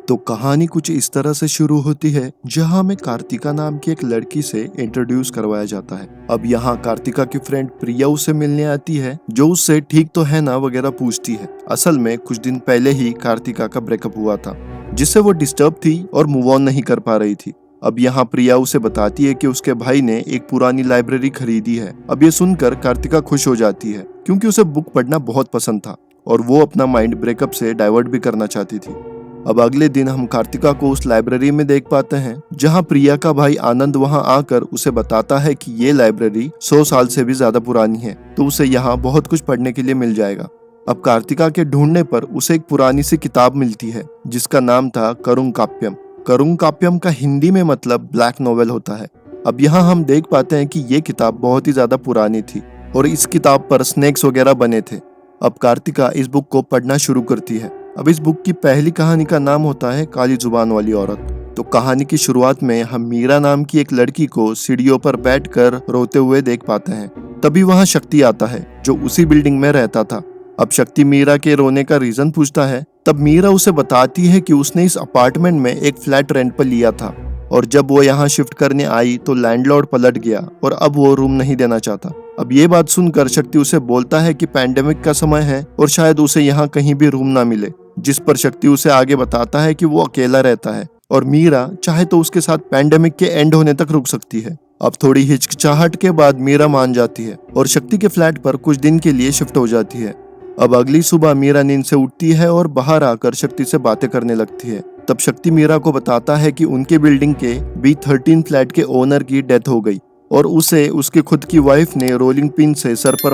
तो कहानी कुछ इस तरह से शुरू होती है जहां हमें कार्तिका नाम की एक लड़की से इंट्रोड्यूस करवाया जाता है। अब यहाँ कार्तिका की फ्रेंड प्रिया उसे मिलने आती है जो उससे ठीक तो है ना वगैरह पूछती है। असल में कुछ दिन पहले ही कार्तिका का ब्रेकअप हुआ था जिससे वो डिस्टर्ब थी और मूव ऑन नहीं कर पा रही थी। अब यहाँ प्रिया उसे बताती है कि उसके भाई ने एक पुरानी लाइब्रेरी खरीदी है। अब ये सुनकर कार्तिका खुश हो जाती है क्योंकि उसे बुक पढ़ना बहुत पसंद था और वो अपना माइंड ब्रेकअप से डाइवर्ट भी करना चाहती थी। अब अगले दिन हम कार्तिका को उस लाइब्रेरी में देख पाते हैं जहां प्रिया का भाई आनंद वहां आकर उसे बताता है कि ये लाइब्रेरी 100 साल से भी ज्यादा पुरानी है, तो उसे यहाँ बहुत कुछ पढ़ने के लिए मिल जाएगा। अब कार्तिका के ढूंढने पर उसे एक पुरानी सी किताब मिलती है जिसका नाम था करुंग काप्यम। करुंग काप्यम का हिंदी में मतलब ब्लैक नॉवेल होता है। अब यहाँ हम देख पाते हैं कि ये किताब बहुत ही ज्यादा पुरानी थी और इस किताब पर स्नेक्स वगैरह बने थे। अब कार्तिका इस बुक को पढ़ना शुरू करती है। अब इस बुक की पहली कहानी का नाम होता है काली जुबान वाली औरत। तो कहानी की शुरुआत में हम मीरा नाम की एक लड़की को सीढ़ियों पर बैठकर रोते हुए देख पाते हैं। तभी वहां शक्ति आता है जो उसी बिल्डिंग में रहता था। अब शक्ति मीरा के रोने का रीजन पूछता है। तब मीरा उसे बताती है कि उसने इस अपार्टमेंट में एक फ्लैट रेंट पर लिया था और जब वो यहाँ शिफ्ट करने आई तो लैंडलॉर्ड पलट गया और अब वो रूम नहीं देना चाहता। अब ये बात सुनकर शक्ति उसे बोलता है कि पैंडेमिक का समय है और शायद उसे यहाँ कहीं भी रूम ना मिले, जिस पर शक्ति उसे आगे बताता है कि वो अकेला रहता है और मीरा चाहे तो उसके साथ पैंडेमिक के एंड होने तक रुक सकती है। अब थोड़ी हिचकिचाहट के बाद मीरा मान जाती है और शक्ति के फ्लैट पर कुछ दिन के लिए शिफ्ट हो जाती है। अब अगली सुबह मीरा नींद से उठती है और बाहर आकर शक्ति से बातें करने लगती है। तब शक्ति मीरा को बताता है कि उनके बिल्डिंग के B13 फ्लैट के ओनर की डेथ हो गई और उसे उसकी खुद की वाइफ ने रोलिंग पिन से सर पर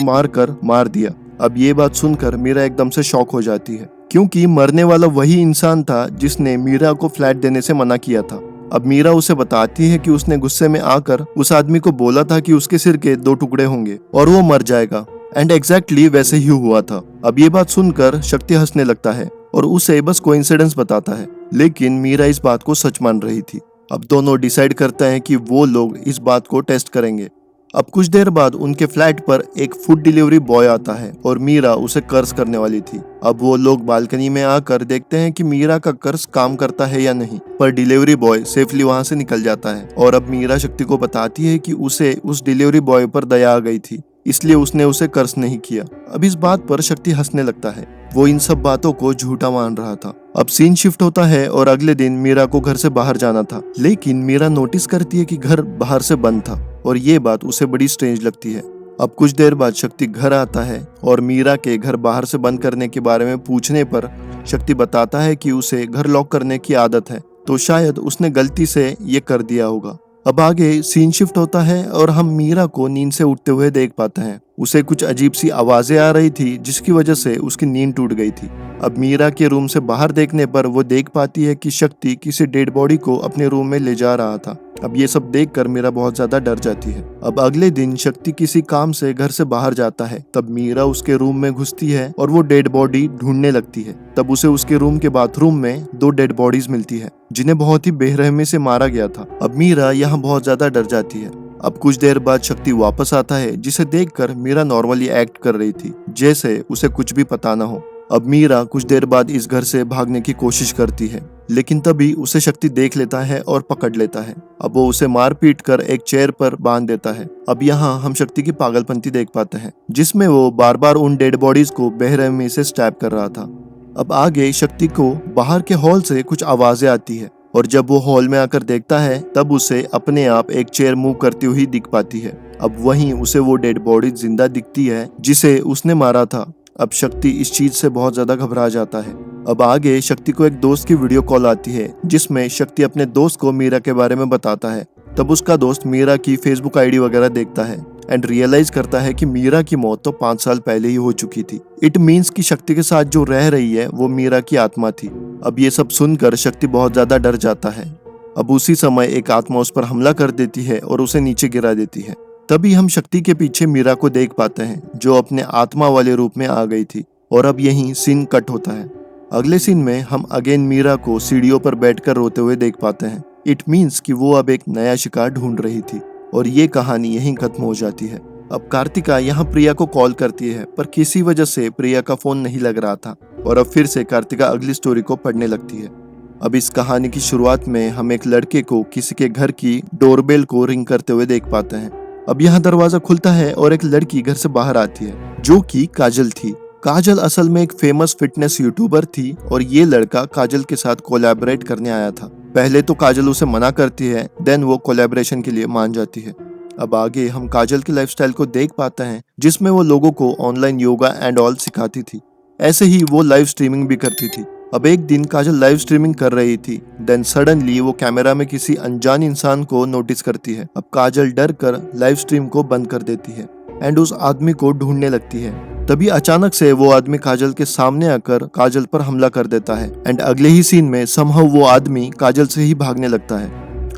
मार दिया। अब ये बात सुनकर मीरा एकदम से शॉक हो जाती है क्योंकि मरने वाला वही इंसान था जिसने मीरा को फ्लैट देने से मना किया था। अब मीरा उसे बताती है कि उसने गुस्से में आकर उस आदमी को बोला था कि उसके सिर के 2 टुकड़े होंगे और वो मर जाएगा, एंड एग्जैक्टली वैसे ही हुआ था। अब ये बात सुनकर शक्ति हंसने लगता है और उसे बस कोइंसिडेंस बताता है, लेकिन मीरा इस बात को सच मान रही थी। अब दोनों डिसाइड करते हैं कि वो लोग इस बात को टेस्ट करेंगे। अब कुछ देर बाद उनके फ्लैट पर एक फूड डिलीवरी बॉय आता है और मीरा उसे कर्ज करने वाली थी। अब वो लोग बालकनी में आकर देखते हैं कि मीरा का कर्ज काम करता है या नहीं, पर डिलीवरी बॉय सेफली वहां से निकल जाता है और अब मीरा शक्ति को बताती है कि उसे उस डिलीवरी बॉय पर दया आ गई थी, इसलिए उसने उसे कर्ज नहीं किया। अब इस बात पर शक्ति हंसने लगता है, वो इन सब बातों को झूठा मान रहा था। अब सीन शिफ्ट होता है और अगले दिन मीरा को घर से बाहर जाना था, लेकिन मीरा नोटिस करती है कि घर बाहर से बंद था और ये बात उसे बड़ी स्ट्रेंज लगती है। अब कुछ देर बाद शक्ति घर आता है और मीरा के घर बाहर से बंद करने के बारे में पूछने पर शक्ति बताता है कि उसे घर लॉक करने की आदत है, तो शायद उसने गलती से ये कर दिया होगा। अब आगे सीन शिफ्ट होता है और हम मीरा को नींद से उठते हुए देख पाते हैं। उसे कुछ अजीब सी आवाजें आ रही थी जिसकी वजह से उसकी नींद टूट गई थी। अब मीरा के रूम से बाहर देखने पर वो देख पाती है कि शक्ति किसी डेड बॉडी को अपने रूम में ले जा रहा था। अब ये सब देखकर मीरा बहुत ज्यादा डर जाती है। अब अगले दिन शक्ति किसी काम से घर से बाहर जाता है, तब मीरा उसके रूम में घुसती है और वो डेड बॉडी ढूंढने लगती है। तब उसे उसके रूम के बाथरूम में 2 डेड बॉडीज मिलती है जिन्हें बहुत ही बेरहमी से मारा गया था। अब मीरा यहाँ बहुत ज्यादा डर जाती है। अब कुछ देर बाद शक्ति वापस आता है जिसे देखकर मीरा नॉर्मली एक्ट कर रही थी, जैसे उसे कुछ भी पता न हो। अब मीरा कुछ देर बाद इस घर से भागने की कोशिश करती है, लेकिन तभी उसे शक्ति देख लेता है और पकड़ लेता है। अब वो उसे मार पीट कर एक चेयर पर बांध देता है। अब यहाँ हम शक्ति की पागलपंती देख पाते हैं जिसमें वो बार बार उन डेड बॉडीज को बेरहमी से स्टैब कर रहा था। अब आगे शक्ति को बाहर के हॉल से कुछ आवाजें आती है और जब वो हॉल में आकर देखता है तब उसे अपने आप एक चेयर मूव करती हुई दिख पाती है। अब वहीं उसे वो डेड बॉडी जिंदा दिखती है जिसे उसने मारा था। अब शक्ति इस चीज से बहुत ज्यादा घबरा जाता है। अब आगे शक्ति को एक दोस्त की वीडियो कॉल आती है जिसमें शक्ति अपने दोस्त को मीरा के बारे में बताता है। तब उसका दोस्त मीरा की फेसबुक आईडी वगैरह देखता है एंड रियलाइज करता है कि मीरा की मौत तो 5 साल पहले ही हो चुकी थी। इट मीन्स कि शक्ति के साथ जो रह रही है वो मीरा की आत्मा थी। अब ये सब सुनकर शक्ति बहुत ज्यादा डर जाता है। अब उसी समय एक आत्मा उस पर हमला कर देती है और उसे नीचे गिरा देती है। तभी हम शक्ति के पीछे मीरा को देख पाते हैं जो अपने आत्मा वाले रूप में आ गई थी और अब यहीं सीन कट होता है। अगले सीन में हम अगेन मीरा को सीढ़ियों पर बैठकर रोते हुए देख पाते हैं। इट मीन्स कि वो अब एक नया शिकार ढूंढ रही थी और ये कहानी यहीं खत्म हो जाती है। अब कार्तिका यहाँ प्रिया को कॉल करती है पर किसी वजह से प्रिया का फोन नहीं लग रहा था और अब फिर से कार्तिका अगली स्टोरी को पढ़ने लगती है। अब इस कहानी की शुरुआत में हम एक लड़के को किसी के घर की डोरबेल को रिंग करते हुए देख पाते हैं। अब यहाँ दरवाजा खुलता है और एक लड़की घर से बाहर आती है जो कि काजल थी। काजल असल में एक फेमस फिटनेस यूट्यूबर थी और ये लड़का काजल के साथ कोलैबोरेट करने आया था। पहले तो काजल उसे मना करती है, देन वो कोलैबोरेशन के लिए मान जाती है। अब आगे हम काजल की लाइफस्टाइल को देख पाते हैं जिसमें वो लोगों को ऑनलाइन योगा एंड ऑल सिखाती थी। ऐसे ही वो लाइव स्ट्रीमिंग भी करती थी। अब एक दिन काजल लाइव स्ट्रीमिंग कर रही थी, देन सडनली वो कैमरा में किसी अनजान इंसान को नोटिस करती है। अब काजल डर कर लाइव स्ट्रीम को बंद कर देती है एंड उस आदमी को ढूंढने लगती है। तभी अचानक से वो आदमी काजल के सामने आकर काजल पर हमला कर देता है एंड अगले ही सीन में समहाउ वो आदमी काजल से ही भागने लगता है।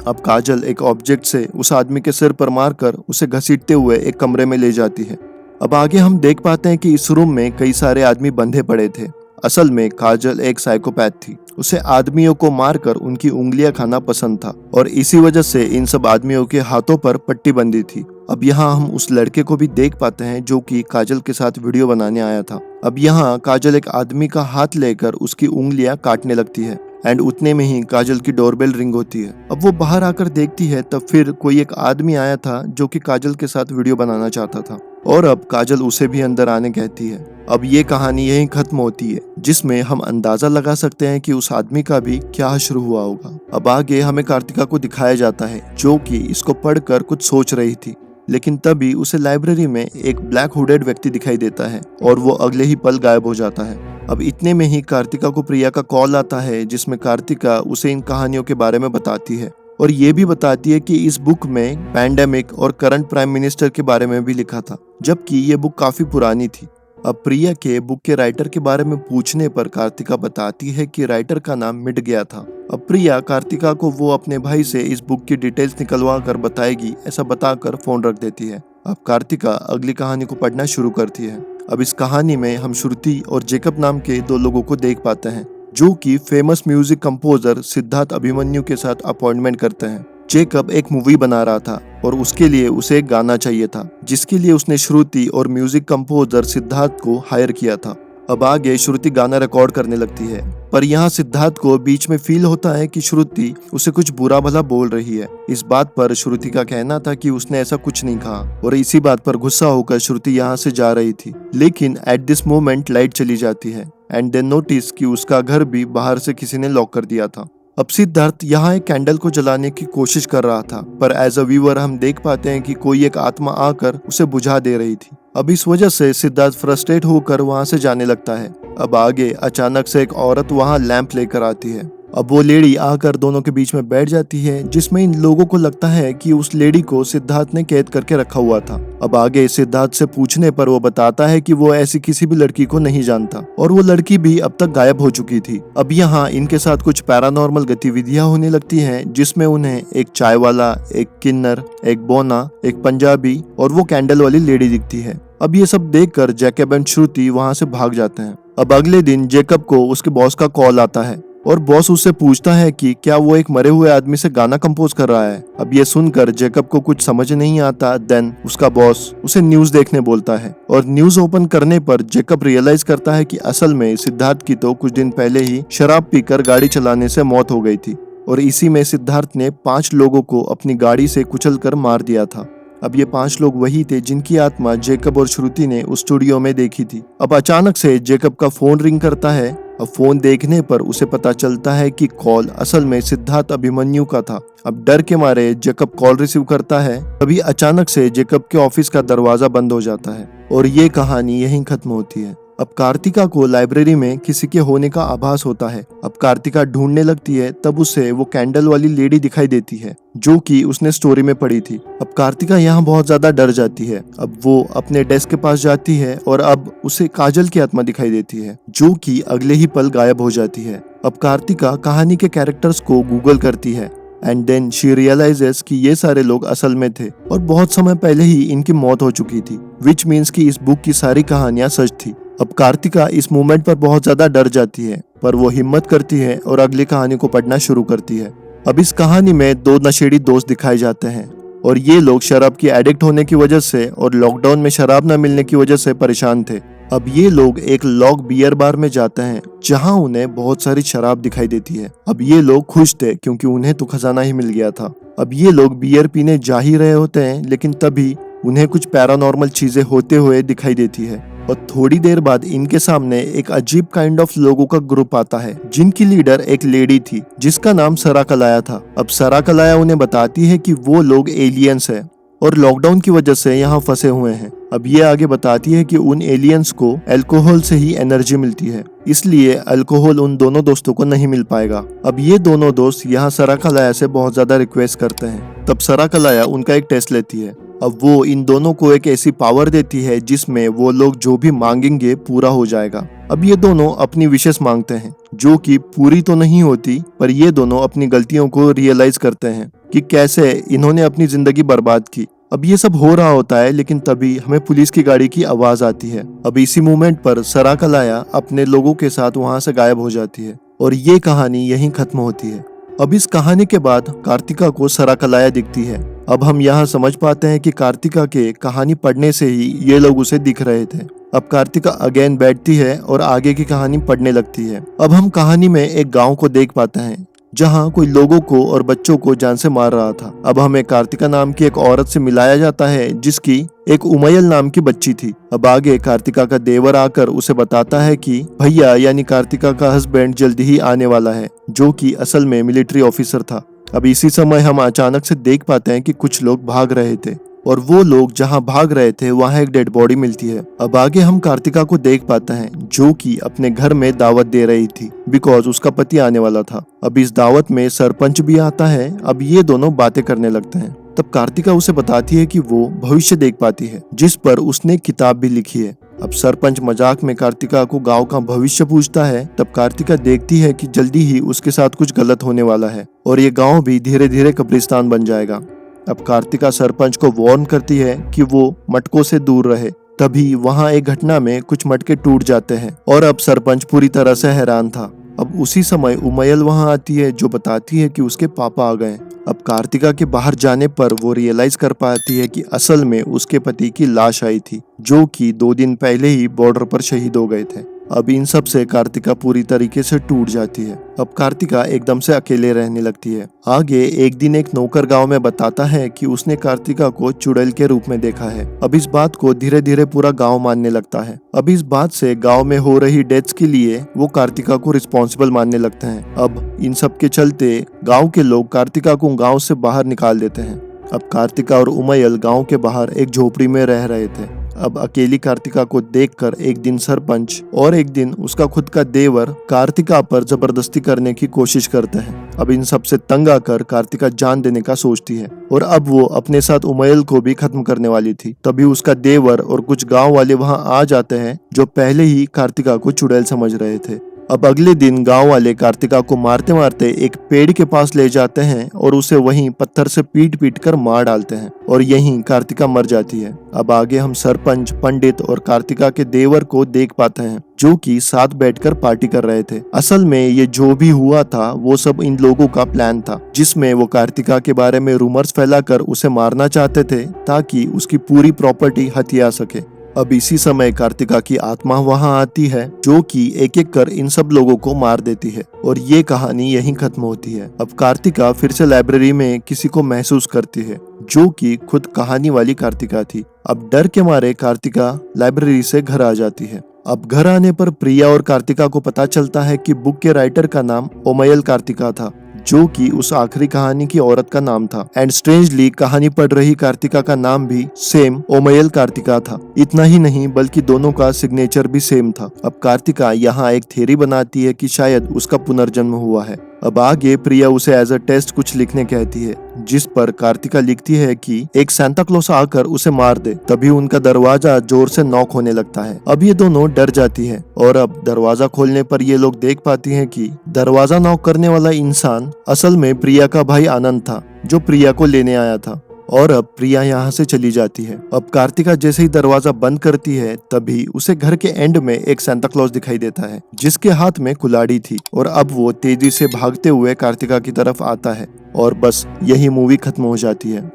अब काजल एक ऑब्जेक्ट से उस आदमी के सिर पर मारकर उसे घसीटते हुए एक कमरे में ले जाती है। अब आगे हम देख पाते हैं कि इस रूम में कई सारे आदमी बंधे पड़े थे। असल में काजल एक साइकोपैथ थी। उसे आदमियों को मारकर उनकी उंगलियां खाना पसंद था और इसी वजह से इन सब आदमियों के हाथों पर पट्टी बंधी थी। अब यहाँ हम उस लड़के को भी देख पाते हैं जो कि काजल के साथ वीडियो बनाने आया था। अब यहाँ काजल एक आदमी का हाथ लेकर उसकी उंगलियां काटने लगती है एंड उतने में ही काजल की डोरबेल रिंग होती है। अब वो बाहर आकर देखती है तब फिर कोई एक आदमी आया था जो कि काजल के साथ वीडियो बनाना चाहता था और अब काजल उसे भी अंदर आने कहती है। अब ये कहानी यहीं खत्म होती है जिसमें हम अंदाजा लगा सकते हैं कि उस आदमी का भी क्या हश्र हुआ होगा। अब आगे हमें कार्तिका को दिखाया जाता है जो कि इसको पढ़कर कुछ सोच रही थी, लेकिन तभी उसे लाइब्रेरी में एक ब्लैक हुडेड व्यक्ति दिखाई देता है और वो अगले ही पल गायब हो जाता है। अब इतने में ही कार्तिका को प्रिया का कॉल आता है जिसमें कार्तिका उसे इन कहानियों के बारे में बताती है और ये भी बताती है कि इस बुक में पैंडेमिक और करंट प्राइम मिनिस्टर के बारे में भी लिखा था, जबकि ये बुक काफी पुरानी थी। अब प्रिया के बुक के राइटर के बारे में पूछने पर कार्तिका बताती है कि राइटर का नाम मिट गया था। अब प्रिया कार्तिका को वो अपने भाई से इस बुक की डिटेल्स निकलवा कर बताएगी ऐसा बताकर फोन रख देती है। अब कार्तिका अगली कहानी को पढ़ना शुरू करती है। अब इस कहानी में हम श्रुति और जेकब नाम के दो लोगों को देख पाते हैं जो कि famous music composer Siddharth Abhimanyu के साथ अपॉइंटमेंट करते हैं। जेकब एक मूवी बना रहा था और उसके लिए उसे एक गाना चाहिए था जिसके लिए उसने श्रुति और म्यूजिक कंपोजर सिद्धार्थ को हायर किया था। अब आगे श्रुति गाना रिकॉर्ड करने लगती है पर यहाँ सिद्धार्थ को बीच में फील होता है कि श्रुति उसे कुछ बुरा भला बोल रही है। इस बात पर श्रुति का कहना था कि उसने ऐसा कुछ नहीं कहा और इसी बात पर गुस्सा होकर श्रुति यहाँ से जा रही थी, लेकिन एट दिस मोमेंट लाइट चली जाती है एंड देन नोटिस कि उसका घर भी बाहर से किसी ने लॉक कर दिया था। अब सिद्धार्थ यहाँ एक कैंडल को जलाने की कोशिश कर रहा था पर एज अ व्यूअर हम देख पाते हैं कि कोई एक आत्मा आकर उसे बुझा दे रही थी। अब इस वजह से सिद्धार्थ फ्रस्ट्रेट होकर वहाँ से जाने लगता है। अब आगे अचानक से एक औरत वहाँ लैंप लेकर आती है। अब वो लेडी आकर दोनों के बीच में बैठ जाती है जिसमें इन लोगों को लगता है कि उस लेडी को सिद्धार्थ ने कैद करके रखा हुआ था। अब आगे सिद्धार्थ से पूछने पर वो बताता है कि वो ऐसी किसी भी लड़की को नहीं जानता और वो लड़की भी अब तक गायब हो चुकी थी। अब यहाँ इनके साथ कुछ पैरानॉर्मल गतिविधियां होने लगती हैं जिसमें उन्हें एक चाय वाला, एक किन्नर, एक बोना, एक पंजाबी और वो कैंडल वाली लेडी दिखती है। अब ये सब देखकर जेकब एंड श्रुति वहाँ से भाग जाते हैं। अब अगले दिन जेकब को उसके बॉस का कॉल आता है और बॉस उससे पूछता है कि क्या वो एक मरे हुए आदमी से गाना कंपोज कर रहा है। अब ये सुनकर जेकब को कुछ समझ नहीं आता। देन उसका बॉस उसे न्यूज देखने बोलता है और न्यूज ओपन करने पर जेकब रियलाइज करता है कि असल में सिद्धार्थ की तो कुछ दिन पहले ही शराब पीकर गाड़ी चलाने से मौत हो गई थी और इसी में सिद्धार्थ ने 5 लोगों को अपनी गाड़ी से कुचलकर मार दिया था। अब ये 5 लोग वही थे जिनकी आत्मा जेकब और श्रुति ने उस स्टूडियो में देखी थी। अब अचानक से जेकब का फोन रिंग करता है। अब फोन देखने पर उसे पता चलता है कि कॉल असल में सिद्धार्थ अभिमन्यु का था। अब डर के मारे जेकब कॉल रिसीव करता है। तभी अचानक से जेकब के ऑफिस का दरवाजा बंद हो जाता है और ये कहानी यहीं खत्म होती है। अब कार्तिका को लाइब्रेरी में किसी के होने का आभास होता है। अब कार्तिका ढूंढने लगती है तब उसे वो कैंडल वाली लेडी दिखाई देती है जो कि उसने स्टोरी में पढ़ी थी। अब कार्तिका यहाँ बहुत ज्यादा डर जाती है। अब वो अपने डेस्क के पास जाती है और अब उसे काजल की आत्मा दिखाई देती है जो कि अगले ही पल गायब हो जाती है। अब कार्तिका कहानी के कैरेक्टर्स को गूगल करती है एंड देन शी रियलाइजेस कि ये सारे लोग असल में थे और बहुत समय पहले ही इनकी मौत हो चुकी थी, विच मीन्स कि इस बुक की सारी कहानियां सच थी। अब कार्तिका इस मोमेंट पर बहुत ज्यादा डर जाती है पर वो हिम्मत करती है और अगली कहानी को पढ़ना शुरू करती है। अब इस कहानी में 2 नशेड़ी दोस्त दिखाए जाते हैं और ये लोग शराब की एडिक्ट होने की वजह से और लॉकडाउन में शराब न मिलने की वजह से परेशान थे। अब ये लोग एक लॉग बियर बार में जाते हैं जहां उन्हें बहुत सारी शराब दिखाई देती है। अब ये लोग खुश थे क्योंकि उन्हें तो खजाना ही मिल गया था। अब ये लोग बियर पीने जा ही रहे होते हैं, लेकिन तभी उन्हें कुछ पैरानॉर्मल चीजें होते हुए दिखाई देती है और थोड़ी देर बाद इनके सामने एक अजीब काइंड ऑफ लोगों का ग्रुप आता है जिनकी लीडर एक लेडी थी जिसका नाम सरा कलाया था। अब सरा कलाया उन्हें बताती है कि वो लोग एलियंस है और लॉकडाउन की वजह से यहाँ फंसे हुए हैं। अब ये आगे बताती है कि उन एलियंस को अल्कोहल से ही एनर्जी मिलती है, इसलिए अल्कोहल उन दोनों दोस्तों को नहीं मिल पाएगा। अब ये दोनों दोस्त यहाँ सरा कलाया से बहुत ज्यादा रिक्वेस्ट करते हैं। तब सरा कलाया उनका एक टेस्ट लेती है। अब वो इन दोनों को एक ऐसी पावर देती है जिसमें वो लोग जो भी मांगेंगे पूरा हो जाएगा। अब ये दोनों अपनी विशेष मांगते हैं जो कि पूरी तो नहीं होती, पर ये दोनों अपनी गलतियों को रियलाइज करते हैं कि कैसे इन्होंने अपनी जिंदगी बर्बाद की। अब ये सब हो रहा होता है, लेकिन तभी हमें पुलिस की गाड़ी की आवाज आती है। अब इसी मोमेंट पर सरा कलाया अपने लोगों के साथ वहां से गायब हो जाती है और ये कहानी यहीं खत्म होती है। अब इस कहानी के बाद कार्तिका को सरा कलाया दिखती है। अब हम यहाँ समझ पाते हैं कि कार्तिका के कहानी पढ़ने से ही ये लोग उसे दिख रहे थे। अब कार्तिका अगेन बैठती है और आगे की कहानी पढ़ने लगती है। अब हम कहानी में एक गांव को देख पाते हैं जहां कोई लोगों को और बच्चों को जान से मार रहा था। अब हमें कार्तिका नाम की एक औरत से मिलाया जाता है जिसकी एक उमैयल नाम की बच्ची थी। अब आगे कार्तिका का देवर आकर उसे बताता है कि भैया यानी कार्तिका का हस्बैंड जल्दी ही आने वाला है, जो कि असल में मिलिट्री ऑफिसर था। अब इसी समय हम अचानक से देख पाते हैं कि कुछ लोग भाग रहे थे और वो लोग जहां भाग रहे थे वहां एक डेड बॉडी मिलती है। अब आगे हम कार्तिका को देख पाते हैं जो कि अपने घर में दावत दे रही थी बिकॉज उसका पति आने वाला था। अब इस दावत में सरपंच भी आता है। अब ये दोनों बातें करने लगते हैं। तब कार्तिका उसे बताती है कि वो भविष्य देख पाती है जिस पर उसने एक किताब भी लिखी है। अब सरपंच मजाक में कार्तिका को गांव का भविष्य पूछता है। तब कार्तिका देखती है कि जल्दी ही उसके साथ कुछ गलत होने वाला है और ये गांव भी धीरे धीरे कब्रिस्तान बन जाएगा। अब कार्तिका सरपंच को वार्न करती है कि वो मटकों से दूर रहे। तभी वहां एक घटना में कुछ मटके टूट जाते हैं और अब सरपंच पूरी तरह से हैरान था। अब उसी समय उमैयल वहां आती है जो बताती है कि उसके पापा आ गए। अब कार्तिका के बाहर जाने पर वो रियलाइज कर पाती है कि असल में उसके पति की लाश आई थी जो कि 2 दिन पहले ही बॉर्डर पर शहीद हो गए थे। अब इन सब से कार्तिका पूरी तरीके से टूट जाती है। अब कार्तिका एकदम से अकेले रहने लगती है। आगे एक दिन एक नौकर गांव में बताता है कि उसने कार्तिका को चुड़ैल के रूप में देखा है। अब इस बात को धीरे धीरे पूरा गांव मानने लगता है। अब इस बात से गांव में हो रही डेथ्स के लिए वो कार्तिका को रिस्पॉन्सिबल मानने लगते हैं। अब इन सब के चलते गाँव के लोग कार्तिका को गाँव से बाहर निकाल देते हैं। अब कार्तिका और उमैयल गाँव के बाहर एक झोपड़ी में रह रहे थे। अब अकेली कार्तिका को देखकर एक दिन सरपंच और एक दिन उसका खुद का देवर कार्तिका पर जबरदस्ती करने की कोशिश करते हैं। अब इन सब से तंग आकर कार्तिका जान देने का सोचती है और अब वो अपने साथ उमैयल को भी खत्म करने वाली थी। तभी उसका देवर और कुछ गांव वाले वहां आ जाते हैं जो पहले ही कार्तिका को चुड़ैल समझ रहे थे। अब अगले दिन गांव वाले कार्तिका को मारते मारते एक पेड़ के पास ले जाते हैं और उसे वहीं पत्थर से पीट पीट कर मार डालते हैं और यहीं कार्तिका मर जाती है। अब आगे हम सरपंच, पंडित और कार्तिका के देवर को देख पाते हैं जो कि साथ बैठकर पार्टी कर रहे थे। असल में ये जो भी हुआ था वो सब इन लोगों का प्लान था जिसमें वो कार्तिका के बारे में रूमर्स फैलाकर उसे मारना चाहते थे ताकि उसकी पूरी प्रॉपर्टी हथिया सके। अब इसी समय कार्तिका की आत्मा वहां आती है जो कि एक एक कर इन सब लोगों को मार देती है और ये कहानी यहीं खत्म होती है। अब कार्तिका फिर से लाइब्रेरी में किसी को महसूस करती है जो कि खुद कहानी वाली कार्तिका थी। अब डर के मारे कार्तिका लाइब्रेरी से घर आ जाती है। अब घर आने पर प्रिया और कार्तिका को पता चलता है कि बुक के राइटर का नाम उमैयल कार्तिका था जो कि उस आखिरी कहानी की औरत का नाम था। एंड स्ट्रेंजली कहानी पढ़ रही कार्तिका का नाम भी सेम उमैयल कार्तिका था। इतना ही नहीं बल्कि दोनों का सिग्नेचर भी सेम था। अब कार्तिका यहाँ एक थ्योरी बनाती है कि शायद उसका पुनर्जन्म हुआ है। अब आगे प्रिया उसे एज अ टेस्ट कुछ लिखने कहती है जिस पर कार्तिका लिखती है कि एक सांता क्लॉस आकर उसे मार दे। तभी उनका दरवाजा जोर से नॉक होने लगता है। अब ये दोनों डर जाती है और अब दरवाजा खोलने पर ये लोग देख पाती हैं कि दरवाजा नॉक करने वाला इंसान असल में प्रिया का भाई आनंद था जो प्रिया को लेने आया था। और अब प्रिया यहाँ से चली जाती है। अब कार्तिका जैसे ही दरवाजा बंद करती है तभी उसे घर के एंड में एक सांता क्लॉस दिखाई देता है जिसके हाथ में कुल्हाड़ी थी और अब वो तेजी से भागते हुए कार्तिका की तरफ आता है और बस यही मूवी खत्म हो जाती है।